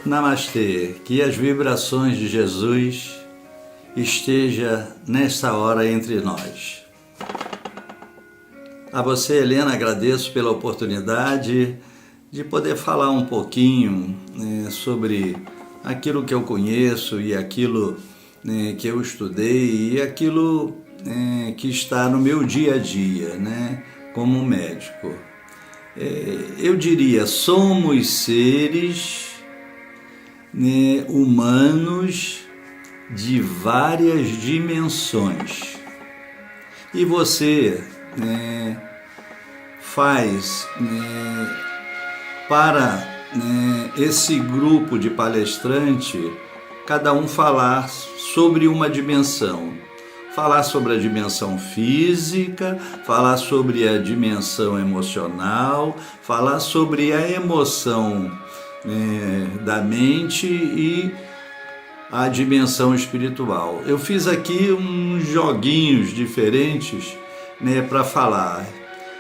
Namastê, que as vibrações de Jesus esteja nesta hora entre nós. A você, Helena, agradeço pela oportunidade de poder falar um pouquinho sobre aquilo que eu conheço e aquilo que eu estudei e aquilo que está no meu dia a dia, como médico. Eu diria, somos seres humanos de várias dimensões. E você faz para esse grupo de palestrante, cada um falar sobre uma dimensão. Falar sobre a dimensão física, falar sobre a dimensão emocional, falar sobre a emoção da mente e a dimensão espiritual. Eu fiz aqui uns joguinhos diferentes para falar.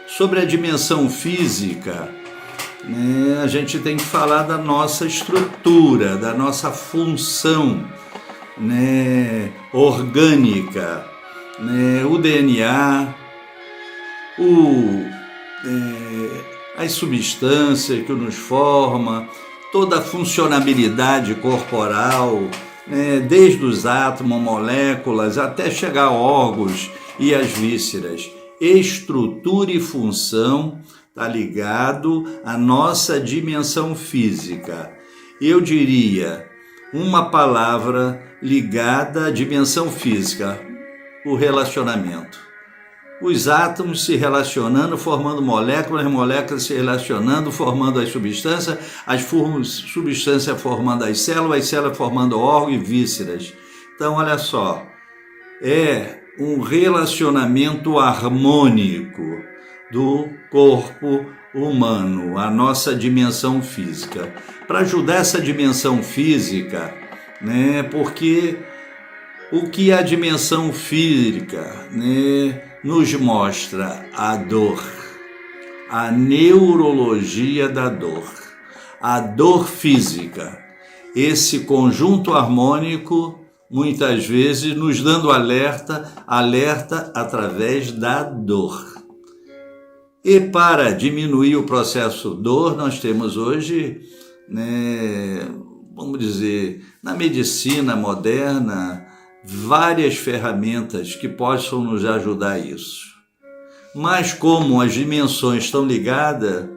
Sobre a dimensão física, a gente tem que falar da nossa estrutura, da nossa função orgânica, o DNA, as substâncias que nos formam, toda a funcionabilidade corporal, desde os átomos, moléculas, até chegar a órgãos e as vísceras. Estrutura e função está ligado à nossa dimensão física. Eu diria uma palavra ligada à dimensão física, o relacionamento. Os átomos se relacionando, formando moléculas, as moléculas se relacionando, formando as substâncias formando as células formando órgãos e vísceras. Então, olha só, é um relacionamento harmônico do corpo humano, a nossa dimensão física. Para ajudar essa dimensão física, porque o que a dimensão física nos mostra? A dor, a neurologia da dor, a dor física, esse conjunto harmônico, muitas vezes nos dando alerta através da dor. E para diminuir o processo dor, nós temos hoje, vamos dizer, na medicina moderna, várias ferramentas que possam nos ajudar a isso. Mas como as dimensões estão ligadas,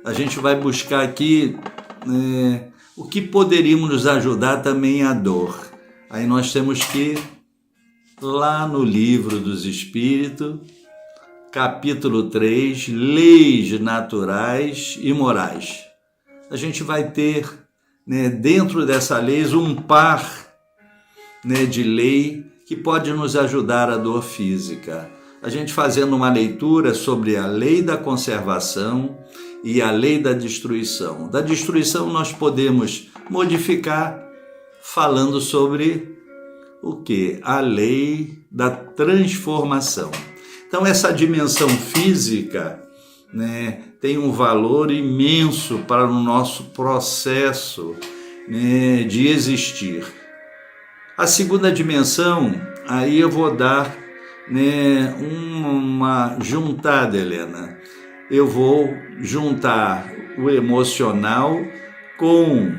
a gente vai buscar aqui o que poderíamos nos ajudar também a dor. Aí nós temos que ir lá no Livro dos Espíritos, capítulo 3, Leis Naturais e Morais. A gente vai ter dentro dessa lei um par de lei que pode nos ajudar a dor física. A gente fazendo uma leitura sobre a lei da conservação e a lei da destruição. Da destruição nós podemos modificar falando sobre o quê? A lei da transformação. Então essa dimensão física tem um valor imenso para o nosso processo de existir. A segunda dimensão, aí eu vou dar uma juntada, Helena. Eu vou juntar o emocional com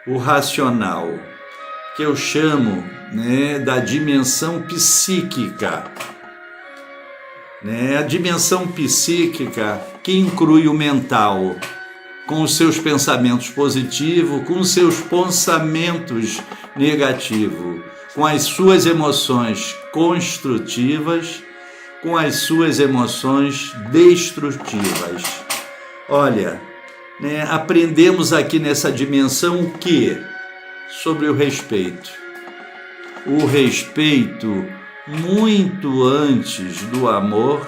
o racional, que eu chamo da dimensão psíquica. A dimensão psíquica que inclui o mental, com os seus pensamentos positivos, com os seus pensamentos negativos, com as suas emoções construtivas, com as suas emoções destrutivas. Olha, aprendemos aqui nessa dimensão o quê? Sobre o respeito. O respeito, muito antes do amor,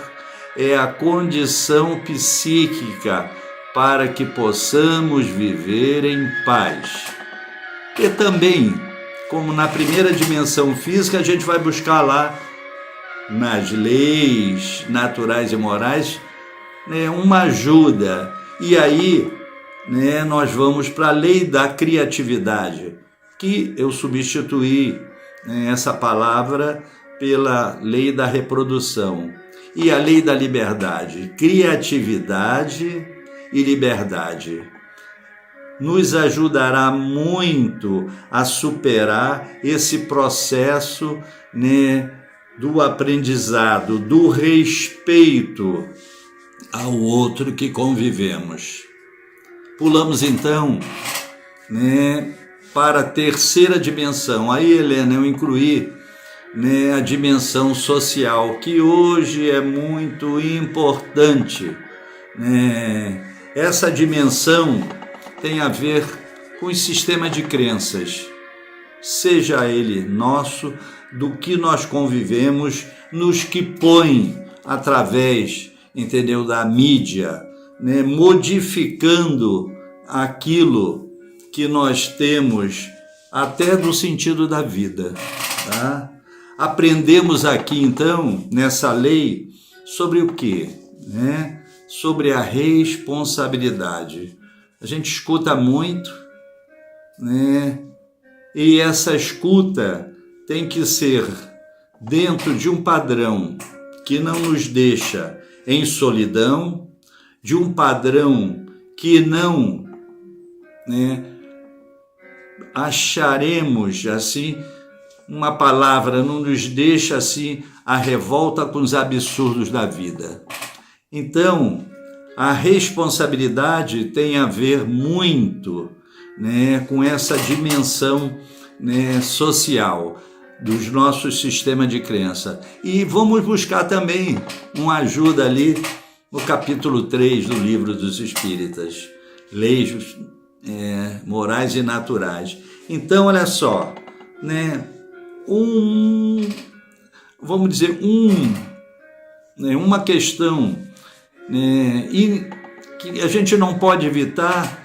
é a condição psíquica para que possamos viver em paz. E também, como na primeira dimensão física, a gente vai buscar lá, nas leis naturais e morais, uma ajuda. E aí, né, nós vamos para a lei da criatividade, que eu substituí, né, essa palavra pela lei da reprodução. E a lei da liberdade, criatividade e liberdade, nos ajudará muito a superar esse processo, né, do aprendizado, do respeito ao outro que convivemos. Pulamos então, né, para a terceira dimensão. Aí, Helena, eu incluí, né, a dimensão social, que hoje é muito importante, né? Essa dimensão tem a ver com o sistema de crenças, seja ele nosso, do que nós convivemos, nos que põe através, entendeu, da mídia, né, modificando aquilo que nós temos até do sentido da vida, tá? Aprendemos aqui então, nessa lei, sobre o quê? Né? Sobre a responsabilidade. A gente escuta muito, né? E essa escuta tem que ser dentro de um padrão que não nos deixa em solidão, de um padrão que não, né, acharemos assim, uma palavra não nos deixa assim a revolta com os absurdos da vida. Então, a responsabilidade tem a ver muito, né, com essa dimensão, né, social dos nossos sistemas de crença. E vamos buscar também uma ajuda ali no capítulo 3 do Livro dos Espíritas, Leis Morais e Naturais. Então, olha só, né, vamos dizer, uma questão, né, e que a gente não pode evitar,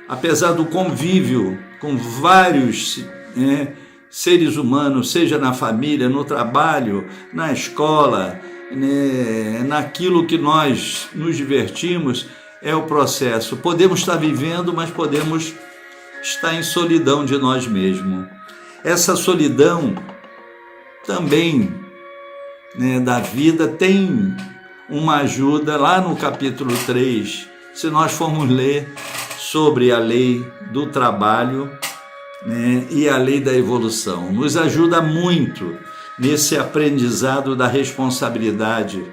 apesar do convívio com vários, né, seres humanos, seja na família, no trabalho, na escola, né, naquilo que nós nos divertimos, é o processo. Podemos estar vivendo, mas podemos estar em solidão de nós mesmos. Essa solidão também, né, da vida tem uma ajuda lá no capítulo 3, se nós formos ler sobre a lei do trabalho, né, e a lei da evolução. Nos ajuda muito nesse aprendizado da responsabilidade,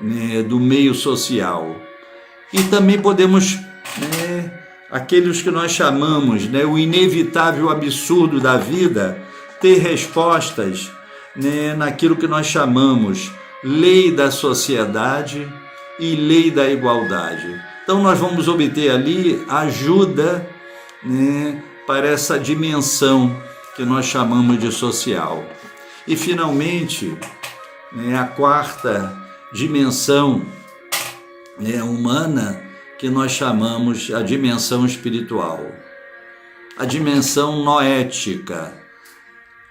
né, do meio social. E também podemos, né, aqueles que nós chamamos, né, o inevitável absurdo da vida, ter respostas, né, naquilo que nós chamamos lei da sociedade e lei da igualdade. Então nós vamos obter ali ajuda, né, para essa dimensão que nós chamamos de social. E finalmente, né, a quarta dimensão, né, humana, que nós chamamos a dimensão espiritual, a dimensão noética,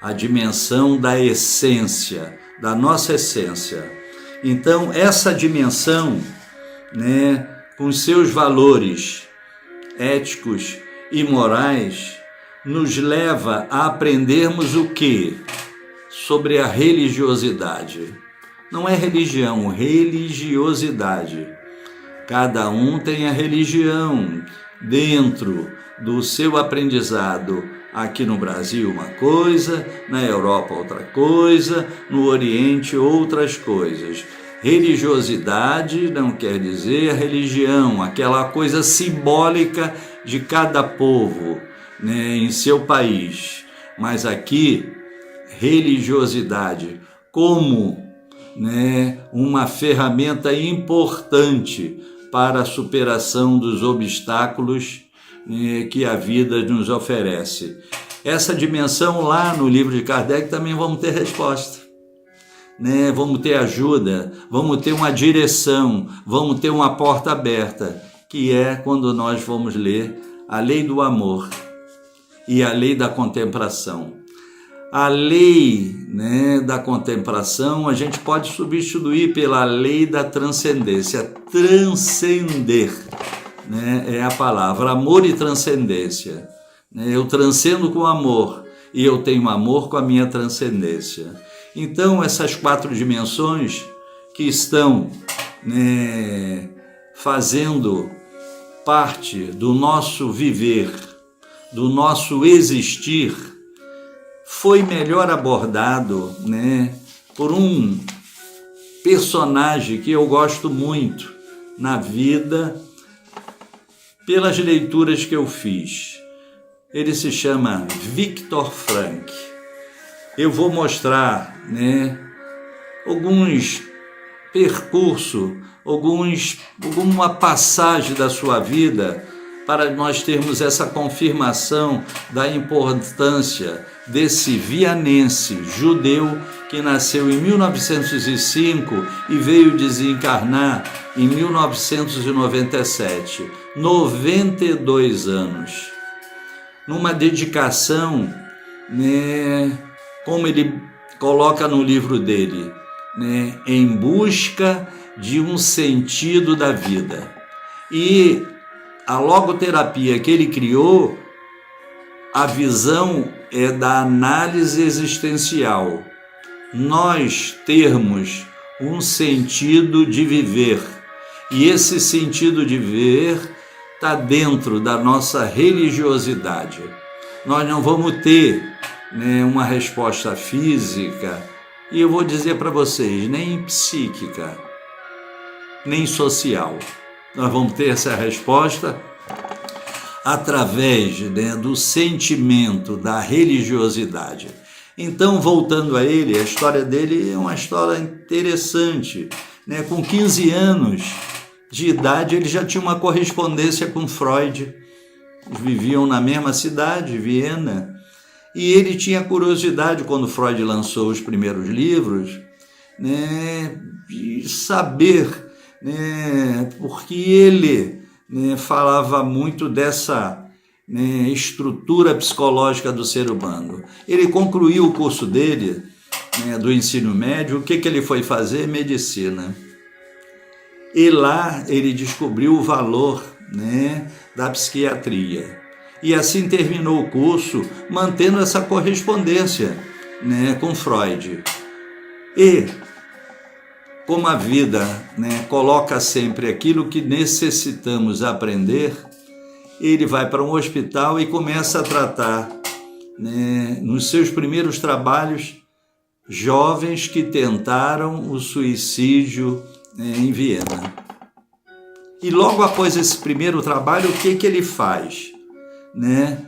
a dimensão da essência, da nossa essência. Então, essa dimensão, né, com seus valores éticos e morais, nos leva a aprendermos o quê? Sobre a religiosidade. Não é religião, religiosidade. Cada um tem a religião dentro do seu aprendizado. Aqui no Brasil uma coisa, na Europa outra coisa, no Oriente outras coisas. Religiosidade não quer dizer religião, aquela coisa simbólica de cada povo, né, em seu país. Mas aqui, religiosidade como, né, uma ferramenta importante para a superação dos obstáculos, né, que a vida nos oferece. Essa dimensão lá no livro de Kardec também vamos ter resposta, né? Vamos ter ajuda, vamos ter uma direção, vamos ter uma porta aberta, que é quando nós vamos ler a lei do amor e a lei da contemplação. A lei, né, da contemplação a gente pode substituir pela lei da transcendência, transcender, né, é a palavra amor e transcendência. Eu transcendo com amor e eu tenho amor com a minha transcendência. Então, essas 4 dimensões que estão, né, fazendo parte do nosso viver, do nosso existir, foi melhor abordado, né, por um personagem que eu gosto muito na vida, pelas leituras que eu fiz. Ele se chama Viktor Frankl. Eu vou mostrar, né, alguns percursos, alguma passagem da sua vida para nós termos essa confirmação da importância desse vianense judeu que nasceu em 1905 e veio desencarnar em 1997, 92 anos. Numa dedicação, né, como ele coloca no livro dele, né, em busca de um sentido da vida. E a logoterapia que ele criou, a visão é da análise existencial. Nós termos um sentido de viver, e esse sentido de viver está dentro da nossa religiosidade. Nós não vamos ter, né, uma resposta física, e eu vou dizer para vocês, nem psíquica, nem social. Nós vamos ter essa resposta através, né, do sentimento, da religiosidade. Então, voltando a ele, a história dele é uma história interessante, né? Com 15 anos de idade, ele já tinha uma correspondência com Freud. Eles viviam na mesma cidade, Viena, e ele tinha curiosidade, quando Freud lançou os primeiros livros, né, de saber, né, porque ele, né, falava muito dessa, né, estrutura psicológica do ser humano. Ele concluiu o curso dele, né, do ensino médio. O que ele foi fazer? Medicina. E lá ele descobriu o valor, né, da psiquiatria. E assim terminou o curso, mantendo essa correspondência, né, com Freud. E, como a vida, né, coloca sempre aquilo que necessitamos aprender, ele vai para um hospital e começa a tratar, né, nos seus primeiros trabalhos, jovens que tentaram o suicídio, né, em Viena. E logo após esse primeiro trabalho, o que ele faz? Né?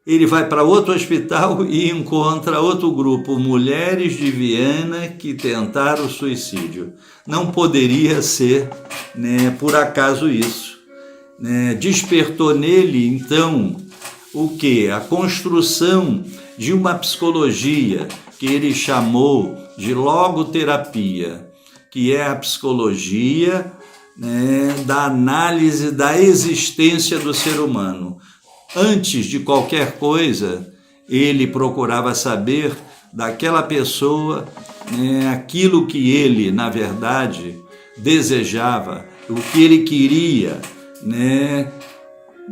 Ele vai para outro hospital e encontra outro grupo, mulheres de Viena que tentaram o suicídio. Não poderia ser, né, por acaso isso. Né? Despertou nele, então, o que? A construção de uma psicologia que ele chamou de logoterapia, que é a psicologia, né, da análise da existência do ser humano. Antes de qualquer coisa, ele procurava saber daquela pessoa, né, aquilo que ele, na verdade, desejava, o que ele queria, né,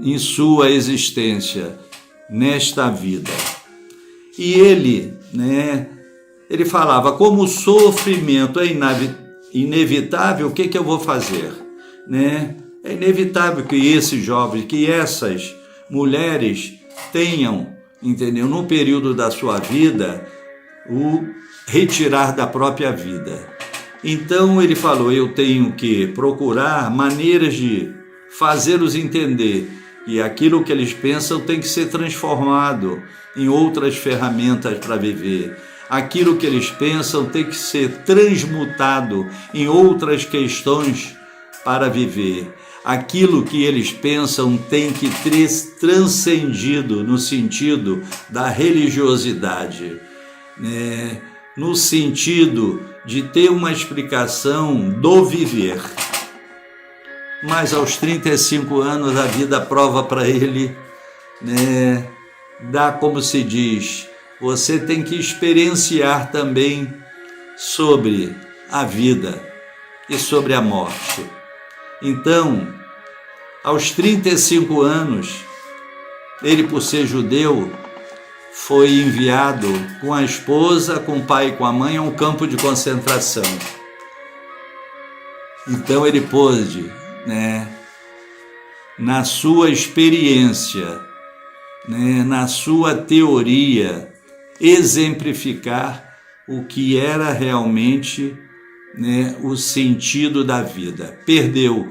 em sua existência, nesta vida. E ele, né, ele falava, como o sofrimento é inevitável, o que eu vou fazer? Né? É inevitável que esses jovens, que essas mulheres tenham, entendeu, no período da sua vida, o retirar da própria vida. Então ele falou, eu tenho que procurar maneiras de fazê-los entender que aquilo que eles pensam tem que ser transformado em outras ferramentas para viver. Aquilo que eles pensam tem que ser transmutado em outras questões para viver. Aquilo que eles pensam tem que ser transcendido no sentido da religiosidade, né? No sentido de ter uma explicação do viver. Mas aos 35 anos a vida prova para ele, né? Dá, como se diz, você tem que experienciar também sobre a vida e sobre a morte. Então, Aos 35 anos, ele, por ser judeu, foi enviado com a esposa, com o pai e com a mãe a um campo de concentração. Então ele pôde, na sua experiência, na sua teoria, exemplificar o que era realmente o sentido da vida. Perdeu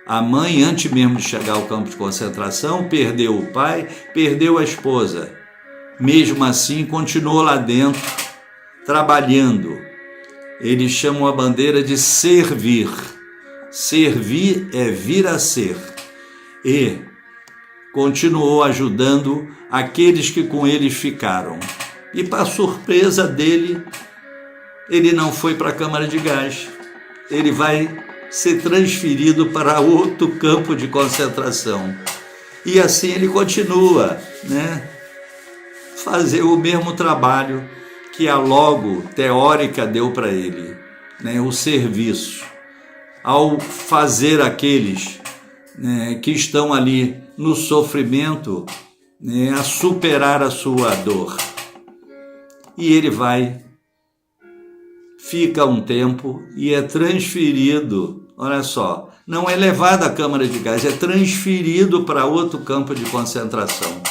a mãe antes mesmo de chegar ao campo de concentração, perdeu o pai, perdeu a esposa. Mesmo assim, continuou lá dentro, trabalhando. Eles chamam a bandeira de servir. Servir é vir a ser. E continuou ajudando aqueles que com eles ficaram. E, para surpresa dele, ele não foi para a Câmara de Gás. Ele vai ser transferido para outro campo de concentração. E assim ele continua, fazer o mesmo trabalho que a logo teórica deu para ele, o serviço. Ao fazer aqueles que estão ali no sofrimento, a superar a sua dor. E ele fica um tempo e é transferido, olha só, não é levado à Câmara de Gás, é transferido para outro campo de concentração.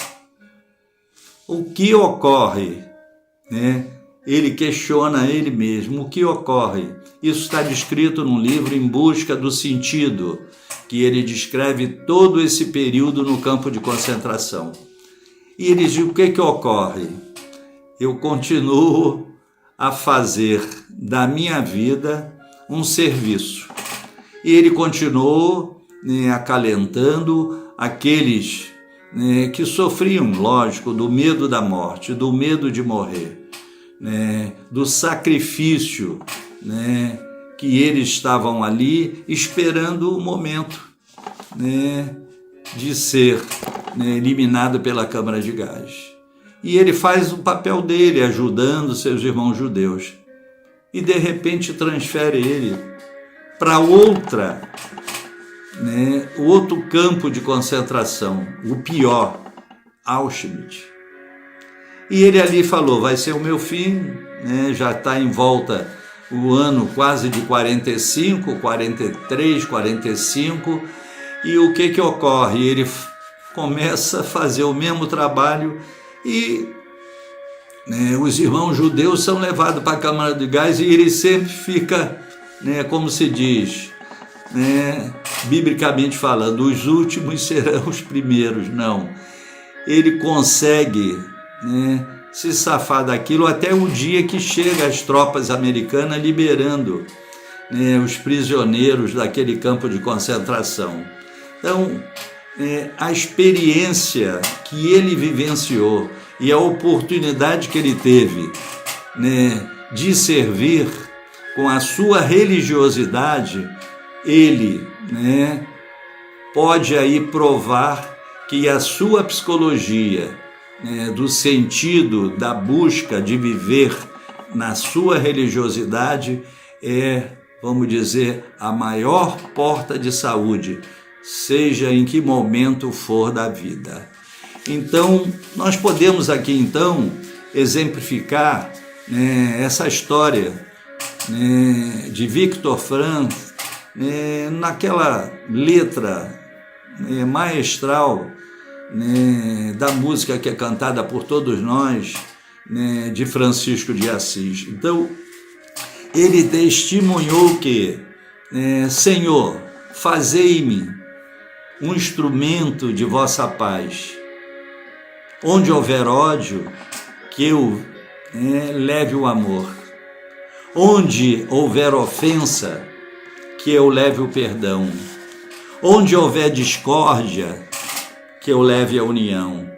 O que ocorre? Ele questiona ele mesmo, o que ocorre? Isso está descrito num livro, Em Busca do Sentido, que ele descreve todo esse período no campo de concentração. E ele diz, o que ocorre? Eu continuo a fazer da minha vida um serviço. E ele continuou acalentando aqueles que sofriam, lógico, do medo da morte, do medo de morrer, do sacrifício, que eles estavam ali esperando o momento de ser eliminado pela Câmara de Gás. E ele faz o papel dele, ajudando seus irmãos judeus. E de repente transfere ele para outro campo de concentração, o pior, Auschwitz. E ele ali falou, vai ser o meu fim, já está em volta o ano quase de 45, 43, 45, e o que ocorre? Ele começa a fazer o mesmo trabalho e os irmãos judeus são levados para a Câmara de Gás e ele sempre fica, como se diz, biblicamente falando, os últimos serão os primeiros. Não, ele consegue se safar daquilo até o dia que chega as tropas americanas liberando os prisioneiros daquele campo de concentração. Então, a experiência que ele vivenciou e a oportunidade que ele teve de servir com a sua religiosidade, ele pode aí provar que a sua psicologia, do sentido da busca de viver na sua religiosidade, vamos dizer, a maior porta de saúde, seja em que momento for da vida. Então, nós podemos aqui, exemplificar essa história de Viktor Frankl, naquela letra maestral da música que é cantada por todos nós, de Francisco de Assis. Então, ele testemunhou que, Senhor, fazei-me um instrumento de vossa paz. Onde houver ódio, que eu leve o amor. Onde houver ofensa, que eu leve o perdão. Onde houver discórdia, que eu leve a união.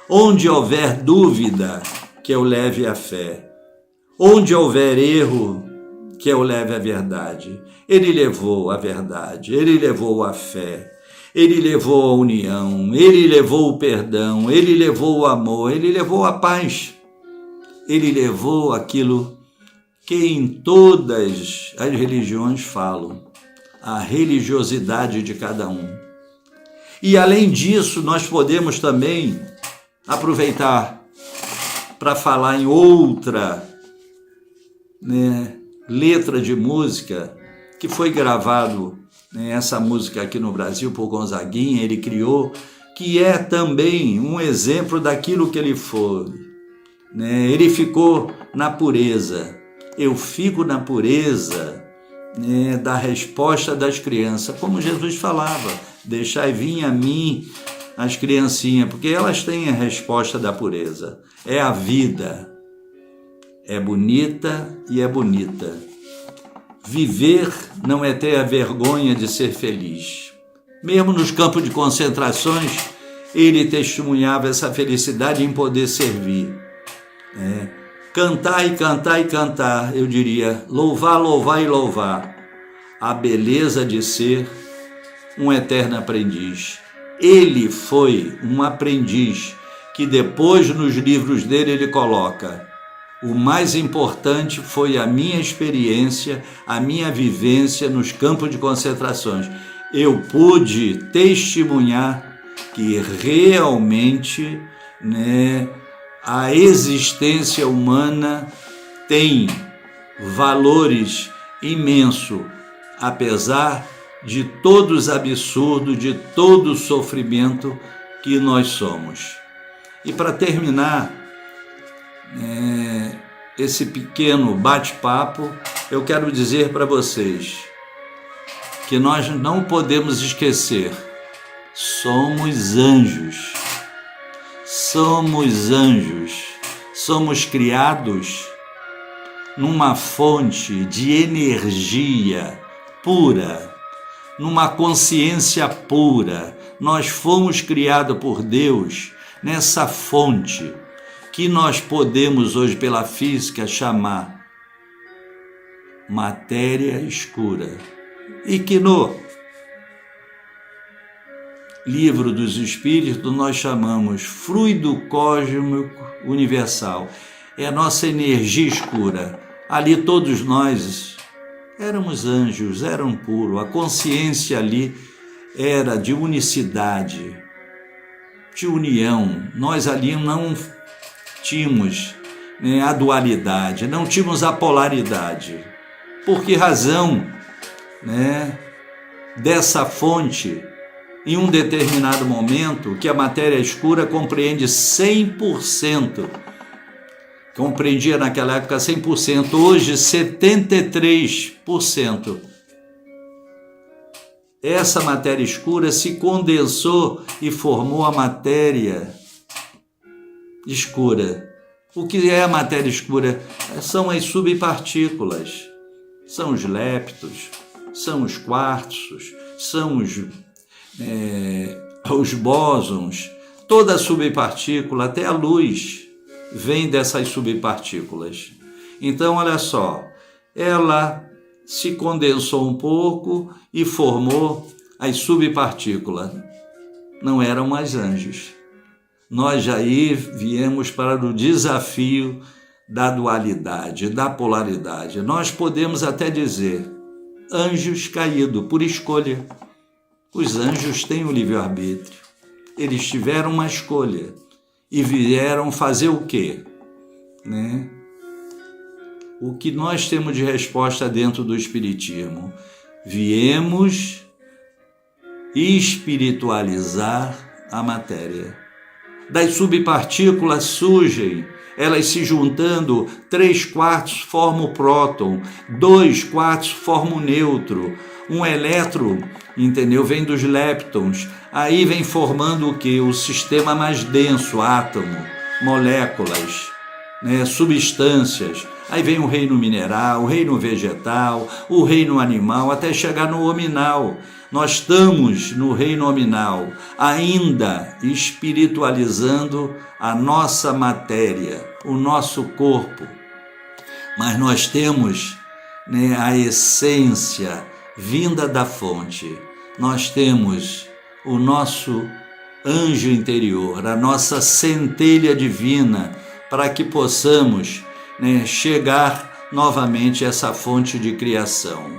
Onde houver dúvida, que eu leve a fé. Onde houver erro, que eu leve a verdade. Ele levou a verdade, ele levou a fé. Ele levou a união, ele levou o perdão, ele levou o amor, ele levou a paz. Ele levou aquilo que em todas as religiões falam, a religiosidade de cada um. E além disso, nós podemos também aproveitar para falar em outra, letra de música que foi gravado, essa música aqui no Brasil por Gonzaguinha, ele criou, que é também um exemplo daquilo que ele foi. Ele ficou na pureza. Eu fico na pureza da resposta das crianças, como Jesus falava, deixai vir a mim as criancinhas, porque elas têm a resposta da pureza. É a vida, é bonita e é bonita. Viver não é ter a vergonha de ser feliz. Mesmo nos campos de concentrações, ele testemunhava essa felicidade em poder servir. Cantar e cantar e cantar, eu diria, louvar, louvar e louvar a beleza de ser um eterno aprendiz. Ele foi um aprendiz que depois nos livros dele ele coloca: o mais importante foi a minha experiência, a minha vivência nos campos de concentrações. Eu pude testemunhar que realmente, a existência humana tem valores imensos, apesar de todos os absurdos, de todo o sofrimento que nós somos. E para terminar esse pequeno bate-papo, eu quero dizer para vocês que nós não podemos esquecer, somos anjos. Somos anjos, somos criados numa fonte de energia pura, numa consciência pura. Nós fomos criados por Deus nessa fonte que nós podemos hoje pela física chamar matéria escura, e que no Livro dos Espíritos nós chamamos fluido cósmico universal. É a nossa energia escura. Ali todos nós éramos anjos, eram puros. A consciência ali era de unicidade, de união. Nós ali não tínhamos a dualidade, não tínhamos a polaridade. Por que razão, dessa fonte, em um determinado momento, que a matéria escura compreende 100%, compreendia naquela época 100%, hoje 73%. Essa matéria escura se condensou e formou a matéria escura. O que é a matéria escura? São as subpartículas, são os leptos, são os quartos, são os bósons, toda a subpartícula, até a luz, vem dessas subpartículas. Então, olha só, ela se condensou um pouco e formou as subpartículas. Não eram mais anjos. Nós já aí viemos para o desafio da dualidade, da polaridade. Nós podemos até dizer, anjos caídos por escolha. Os anjos têm o livre-arbítrio. Eles tiveram uma escolha e vieram fazer o quê? O que nós temos de resposta dentro do Espiritismo? Viemos espiritualizar a matéria. Das subpartículas surgem, elas se juntando, 3/4 formam o próton, 2/4 formam o nêutron, um elétron, vem dos leptons, aí vem formando o que? O sistema mais denso, átomo, moléculas, substâncias. Aí vem o reino mineral, o reino vegetal, o reino animal, até chegar no hominal. Nós estamos no reino hominal, ainda espiritualizando a nossa matéria, o nosso corpo. Mas nós temos a essência vinda da fonte. Nós temos o nosso anjo interior, a nossa centelha divina, para que possamos chegar novamente a essa fonte de criação.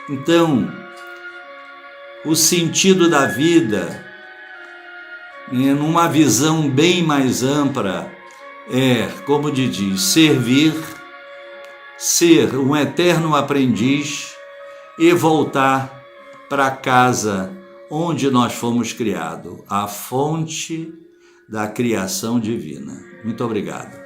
Então, o sentido da vida numa visão bem mais ampla, como diz, servir, ser um eterno aprendiz e voltar para a casa onde nós fomos criados, a fonte da criação divina. Muito obrigado.